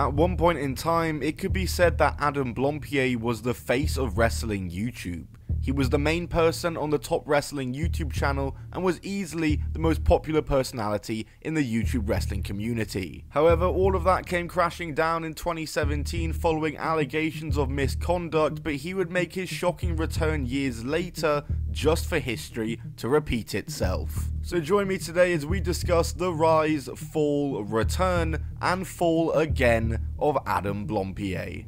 At one point in time, it could be said that Adam Blampied was the face of wrestling YouTube. He was the main person on the top wrestling YouTube channel and was easily the most popular personality in the YouTube wrestling community. However, all of that came crashing down in 2017 following allegations of misconduct, but he would make his shocking return years later just for history to repeat itself. So join me today as we discuss the rise, fall, return, and fall again of Adam Blampied.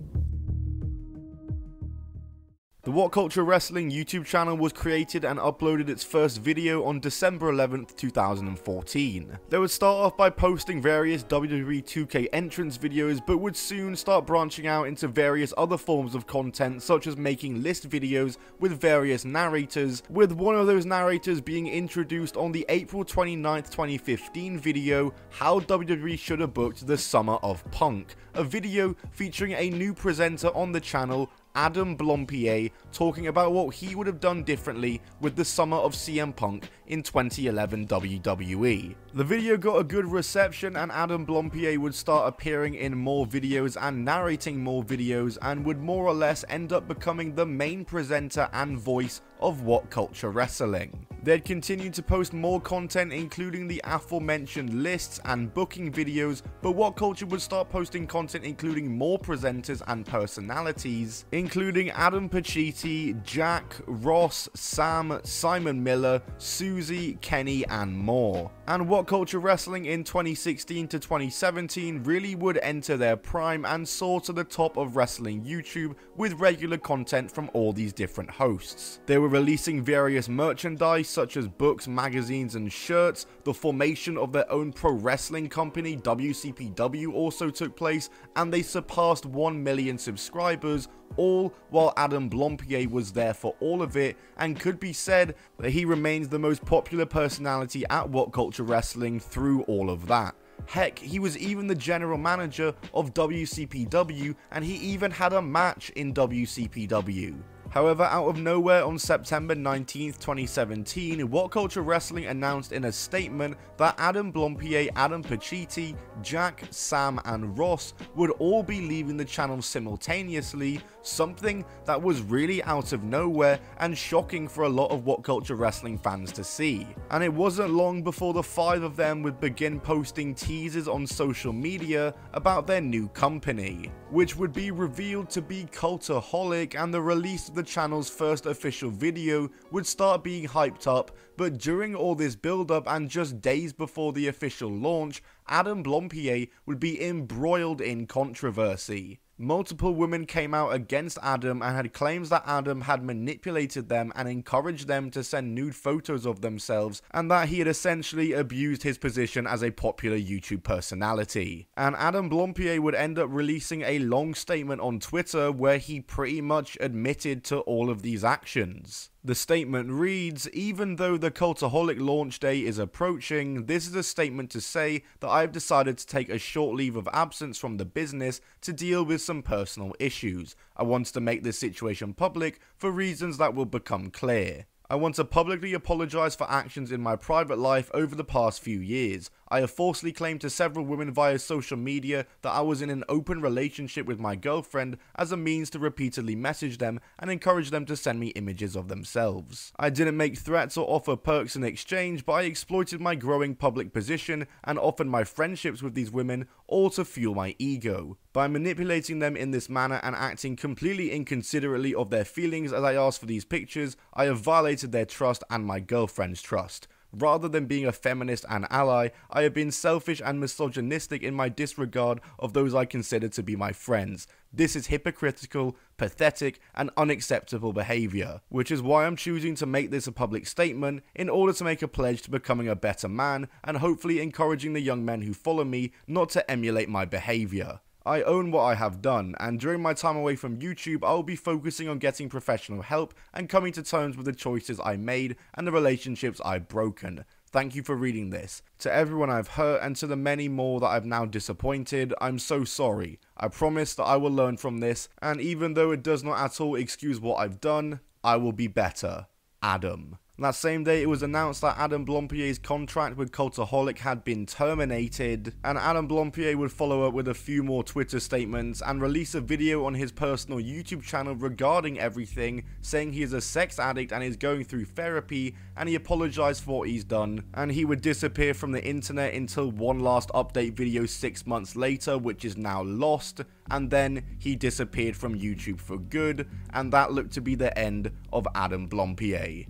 The What Culture Wrestling YouTube channel was created and uploaded its first video on December 11th, 2014. They would start off by posting various WWE 2K entrance videos, but would soon start branching out into various other forms of content, such as making list videos with various narrators, with one of those narrators being introduced on the April 29th, 2015 video, How WWE Should Have Booked the Summer of Punk, a video featuring a new presenter on the channel, Adam Blampied, talking about what he would have done differently with the summer of CM Punk in 2011 WWE. The video got a good reception and Adam Blampied would start appearing in more videos and narrating more videos and would more or less end up becoming the main presenter and voice of What Culture Wrestling. They'd continue to post more content including the aforementioned lists and booking videos, but What Culture would start posting content including more presenters and personalities, including Adam Blampied, Jack, Ross, Sam, Simon Miller, Susie, Kenny, and more. And What Culture Wrestling in 2016 to 2017 really would enter their prime and soar to the top of wrestling YouTube with regular content from all these different hosts. They were releasing various merchandise such as books, magazines, and shirts. The formation of their own pro wrestling company, WCPW, also took place, and they surpassed 1 million subscribers, all while Adam Blampied was there for all of it, and could be said that he remains the most popular personality at What Culture Wrestling through all of that. Heck, he was even the general manager of WCPW, and he even had a match in WCPW. However, out of nowhere on September 19th, 2017, What Culture Wrestling announced in a statement that Adam Blampied, Adam Blampied, Jack, Sam, and Ross would all be leaving the channel simultaneously, something that was really out of nowhere and shocking for a lot of What Culture Wrestling fans to see. And it wasn't long before the 5 of them would begin posting teasers on social media about their new company, which would be revealed to be Cultaholic, and the release of the channel's first official video would start being hyped up. But during all this build up and just days before the official launch, Adam Blampied would be embroiled in controversy. Multiple women came out against Adam and had claims that Adam had manipulated them and encouraged them to send nude photos of themselves, and that he had essentially abused his position as a popular YouTube personality. And Adam Blampied would end up releasing a long statement on Twitter where he pretty much admitted to all of these actions. The statement reads, "Even though the Cultaholic launch day is approaching, this is a statement to say that I've decided to take a short leave of absence from the business to deal with some personal issues. I want to make this situation public for reasons that will become clear. I want to publicly apologize for actions in my private life over the past few years. I have falsely claimed to several women via social media that I was in an open relationship with my girlfriend as a means to repeatedly message them and encourage them to send me images of themselves. I didn't make threats or offer perks in exchange, but I exploited my growing public position and offered my friendships with these women, all to fuel my ego. By manipulating them in this manner and acting completely inconsiderately of their feelings as I asked for these pictures, I have violated their trust and my girlfriend's trust. Rather than being a feminist and ally, I have been selfish and misogynistic in my disregard of those I consider to be my friends. This is hypocritical, pathetic, and unacceptable behavior, which is why I'm choosing to make this a public statement in order to make a pledge to becoming a better man and hopefully encouraging the young men who follow me not to emulate my behavior. I own what I have done, and during my time away from YouTube, I will be focusing on getting professional help and coming to terms with the choices I made and the relationships I've broken. Thank you for reading this. To everyone I've hurt and to the many more that I've now disappointed, I'm so sorry. I promise that I will learn from this, and even though it does not at all excuse what I've done, I will be better. Adam." And that same day, it was announced that Adam Blampied's contract with Cultaholic had been terminated, and Adam Blampied would follow up with a few more Twitter statements and release a video on his personal YouTube channel regarding everything, saying he is a sex addict and is going through therapy, and he apologized for what he's done, and he would disappear from the internet until one last update video 6 months later, which is now lost, and then he disappeared from YouTube for good, and that looked to be the end of Adam Blampied.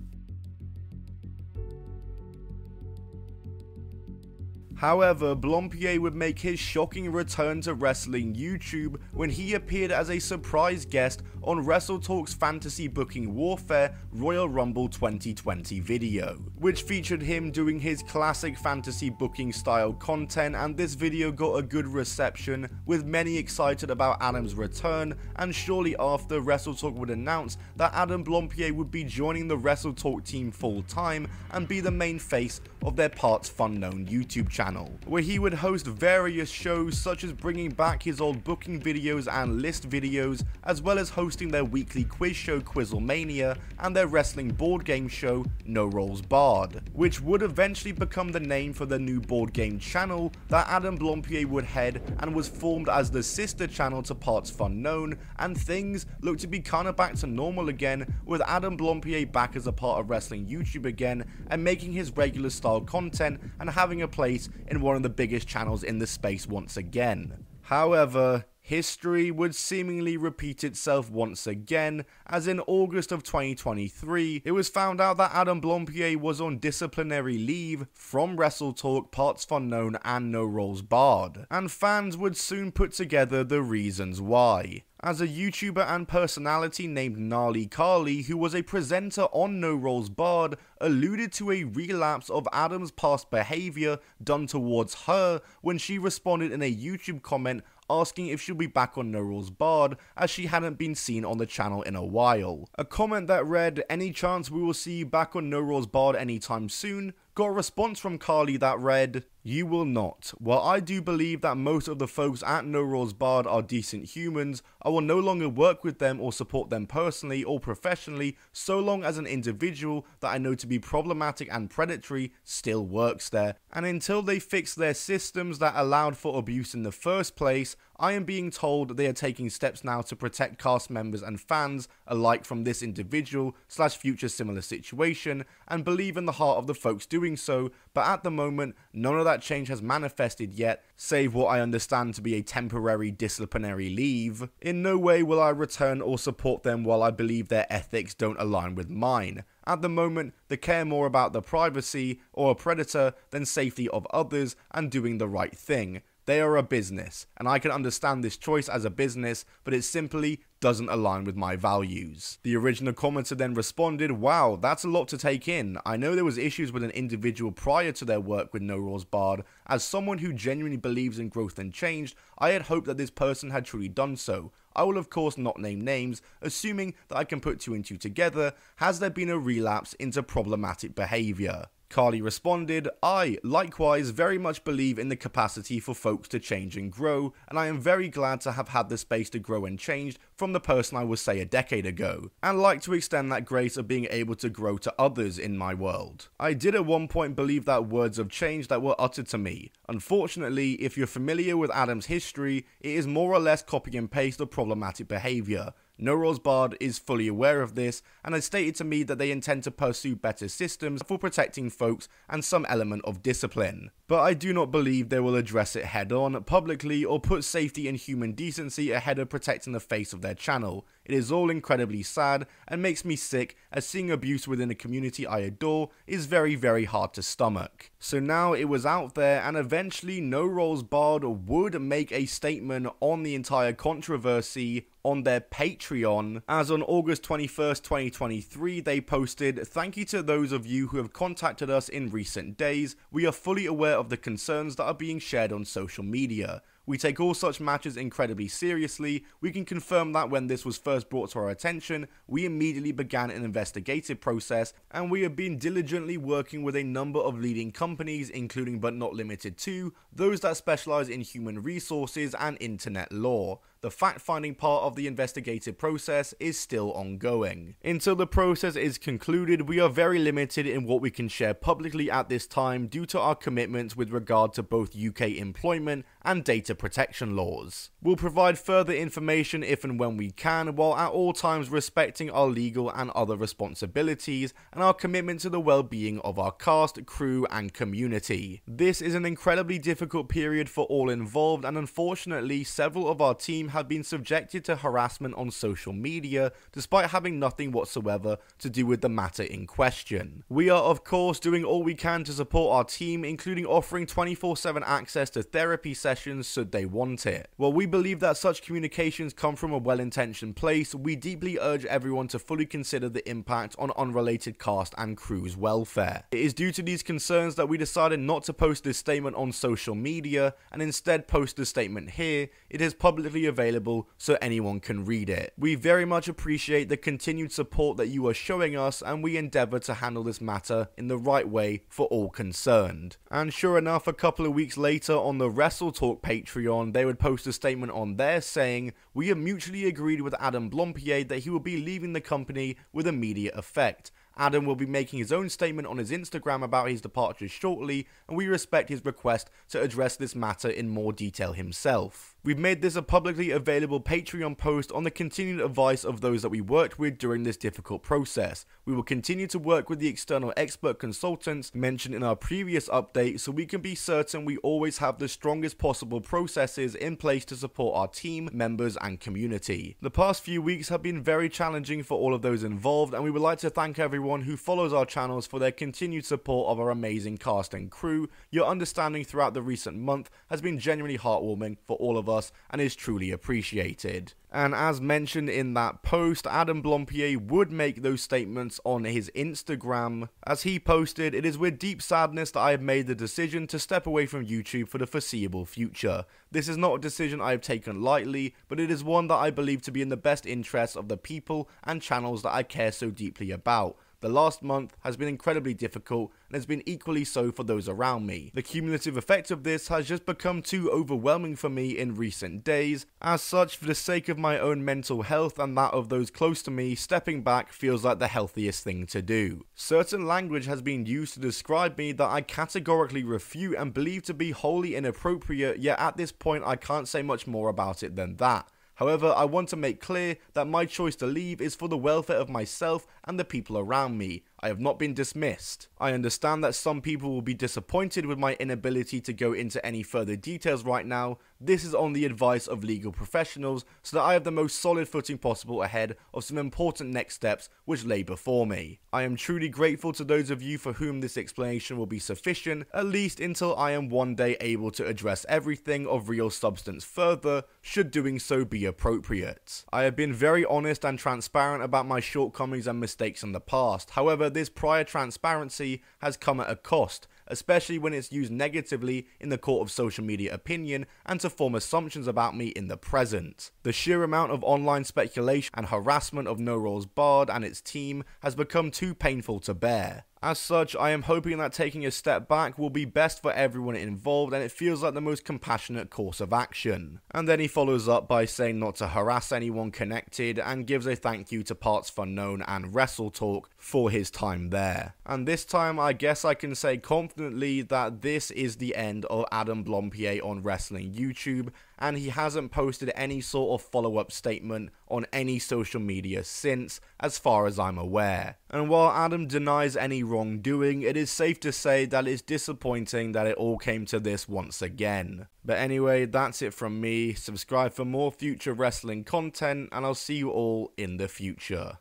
However, Blampied would make his shocking return to wrestling YouTube when he appeared as a surprise guest on WrestleTalk's Fantasy Booking Warfare Royal Rumble 2020 video, which featured him doing his classic fantasy booking style content, and this video got a good reception, with many excited about Adam's return, and shortly after, WrestleTalk would announce that Adam Blampied would be joining the WrestleTalk team full time and be the main face of their Parts Unknown YouTube channel, where he would host various shows such as bringing back his old booking videos and list videos, as well as hosting their weekly quiz show Quizzlemania and their wrestling board game show No Rolls Barred, which would eventually become the name for the new board game channel that Adam Blampied would head, and was formed as the sister channel to Parts Unknown, and things look to be kinda back to normal again, with Adam Blampied back as a part of wrestling YouTube again and making his regular style content and having a place in one of the biggest channels in the space once again. However, history would seemingly repeat itself once again, as in August of 2023, it was found out that Adam Blampied was on disciplinary leave from WrestleTalk, Parts Unknown, and No Rolls Barred, and fans would soon put together the reasons why, as a YouTuber and personality named Gnarly Carly, who was a presenter on No Rolls Barred, alluded to a relapse of Adam's past behavior done towards her when she responded in a YouTube comment asking if she'll be back on No Rolls Barred, as she hadn't been seen on the channel in a while. A comment that read, "Any chance we will see you back on No Rolls Barred anytime soon?" got a response from Carly that read, "You will not. While I do believe that most of the folks at No Rolls Barred are decent humans, I will no longer work with them or support them personally or professionally so long as an individual that I know to be problematic and predatory still works there, and until they fix their systems that allowed for abuse in the first place, I am being told they are taking steps now to protect cast members and fans alike from this individual / future similar situation, and believe in the heart of the folks doing so, but at the moment, none of that change has manifested yet, save what I understand to be a temporary disciplinary leave. In no way will I return or support them while I believe their ethics don't align with mine. At the moment, they care more about the privacy or a predator than safety of others and doing the right thing. They are a business, and I can understand this choice as a business, but it simply doesn't align with my values." The original commenter then responded, "Wow, that's a lot to take in. I know there was issues with an individual prior to their work with No Rolls Barred. As someone who genuinely believes in growth and change, I had hoped that this person had truly done so. I will of course not name names, assuming that I can put two and two together. Has there been a relapse into problematic behavior?" Carly responded, "I, likewise, very much believe in the capacity for folks to change and grow, and I am very glad to have had the space to grow and change from the person I was, say, a decade ago, and like to extend that grace of being able to grow to others in my world. I did at one point believe that words of change that were uttered to me. Unfortunately, if you're familiar with Adam's history, it is more or less copy and paste of problematic behavior. No Rolls Barred is fully aware of this and has stated to me that they intend to pursue better systems for protecting folks and some element of discipline. But I do not believe they will address it head on, publicly, or put safety and human decency ahead of protecting the face of their channel. It is all incredibly sad and makes me sick, as seeing abuse within a community I adore is very, very hard to stomach." So now it was out there, and eventually No Rolls Barred would make a statement on the entire controversy on their Patreon, as on August 21st, 2023, they posted, "Thank you to those of you who have contacted us in recent days. We are fully aware of the concerns that are being shared on social media. We take all such matters incredibly seriously. We can confirm that when this was first brought to our attention, we immediately began an investigative process, and we have been diligently working with a number of leading companies, including but not limited to those that specialize in human resources and internet law. The fact-finding part of the investigative process is still ongoing. Until the process is concluded, we are very limited in what we can share publicly at this time due to our commitments with regard to both UK employment and data protection laws. We'll provide further information if and when we can, while at all times respecting our legal and other responsibilities and our commitment to the well-being of our cast, crew and community. This is an incredibly difficult period for all involved, and unfortunately several of our team have been subjected to harassment on social media despite having nothing whatsoever to do with the matter in question. We are of course doing all we can to support our team, including offering 24/7 access to therapy sessions should they want it. While we believe that such communications come from a well-intentioned place, we deeply urge everyone to fully consider the impact on unrelated cast and crew's welfare. It is due to these concerns that we decided not to post this statement on social media and instead post the statement here. It is publicly available so anyone can read it. We very much appreciate the continued support that you are showing us, and we endeavour to handle this matter in the right way for all concerned. And sure enough, a couple of weeks later on the Wrestle Talk Patreon, they would post a statement on there saying, "We have mutually agreed with Adam Blampied that he will be leaving the company with immediate effect. Adam will be making his own statement on his Instagram about his departure shortly, and we respect his request to address this matter in more detail himself." We've made this a publicly available Patreon post on the continued advice of those that we worked with during this difficult process. We will continue to work with the external expert consultants mentioned in our previous update so we can be certain we always have the strongest possible processes in place to support our team, members and community. The past few weeks have been very challenging for all of those involved, and we would like to thank everyone who follows our channels for their continued support of our amazing cast and crew. Your understanding throughout the recent month has been genuinely heartwarming for all of us and is truly appreciated. And as mentioned in that post, Adam Blampied would make those statements on his Instagram. As he posted, "It is with deep sadness that I have made the decision to step away from YouTube for the foreseeable future. This is not a decision I have taken lightly, but it is one that I believe to be in the best interests of the people and channels that I care so deeply about. The last month has been incredibly difficult and has been equally so for those around me. The cumulative effect of this has just become too overwhelming for me in recent days. As such, for the sake of my own mental health and that of those close to me, stepping back feels like the healthiest thing to do. Certain language has been used to describe me that I categorically refute and believe to be wholly inappropriate, yet at this point I can't say much more about it than that. However, I want to make clear that my choice to leave is for the welfare of myself and the people around me. I have not been dismissed. I understand that some people will be disappointed with my inability to go into any further details right now. This is on the advice of legal professionals so that I have the most solid footing possible ahead of some important next steps which lay before me. I am truly grateful to those of you for whom this explanation will be sufficient, at least until I am one day able to address everything of real substance further, should doing so be appropriate. I have been very honest and transparent about my shortcomings and mistakes in the past. However, this prior transparency has come at a cost, especially when it's used negatively in the court of social media opinion and to form assumptions about me in the present. The sheer amount of online speculation and harassment of No Rolls Barred and its team has become too painful to bear. As such, I am hoping that taking a step back will be best for everyone involved, and it feels like the most compassionate course of action. And then he follows up by saying not to harass anyone connected and gives a thank you to Parts Unknown and Wrestle Talk for his time there. And this time I guess I can say confidently that this is the end of Adam Blampied on Wrestling YouTube, and he hasn't posted any sort of follow-up statement on any social media since, as far as I'm aware. And while Adam denies any wrongdoing, it is safe to say that it's disappointing that it all came to this once again. But anyway, that's it from me. Subscribe for more future wrestling content, and I'll see you all in the future.